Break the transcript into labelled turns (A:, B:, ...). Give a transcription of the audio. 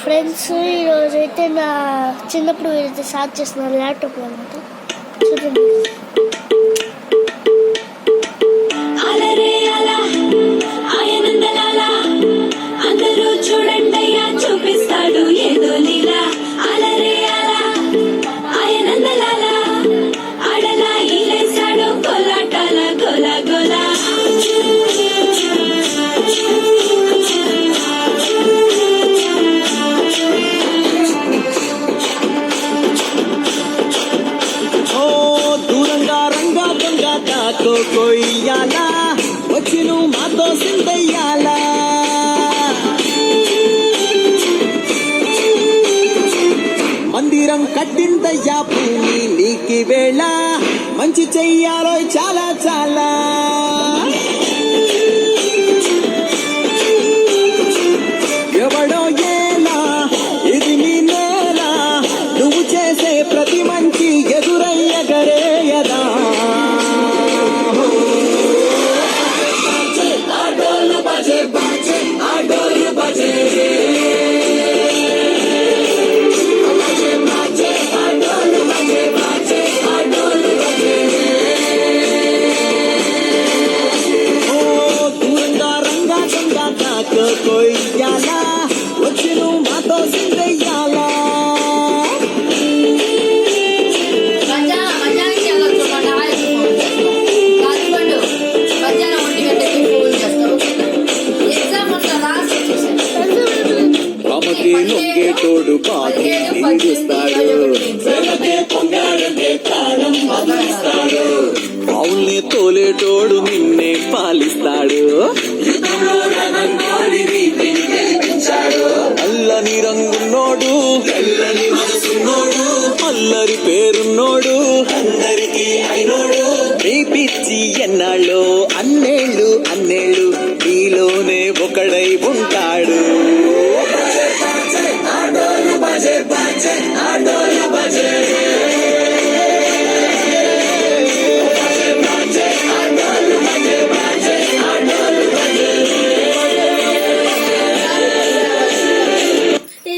A: Friends ఈరోజైతే నా చిన్నప్పుడు వీరైతే స్టార్ట్ చేస్తున్నారు ల్యాప్టాప్లో అనమాట. చూడండి.
B: చూపిస్తాడు ఏదో లీలా అలరే అలా ఆయనందలాలా ఆడలా ఈలేశాడు కోలాటాల గోలా గోలా.
C: దూరంగా రంగా దొంగ దాకో కొయ్యాలా వచ్చి నువ్వు మాతో సిందయ్యాలా. మందిరం కట్టిందయ్యా భూమి నీకి వేళ మంచి చెయ్యాలో చాలా చాలా. ఎవడో ఏలా ఇది నీ నేల నువ్వు చేసే ప్రతి మంచి ఎదురయ్యగరేయదా. ఆడోలు బజే బజే ఆడోలు బజే కొయ్యాలా వచ్చి నువ్వు మాతో సిందయ్యాలా. రామకి లొంగేటోడు పాపి పావుల్ని తోలేటోడు నిన్నే పాలిస్తాడు. అల్లని రంగున్నోడు తెల్లని మనసున్నోడు అల్లరి పేరున్నోడు అందరికీ అయినోడు. నీ పిచ్చి ఎన్నాళ్ళు అన్నేళ్ళు అన్నేళ్ళు నీలోనే ఒకడై ఉంటాడు.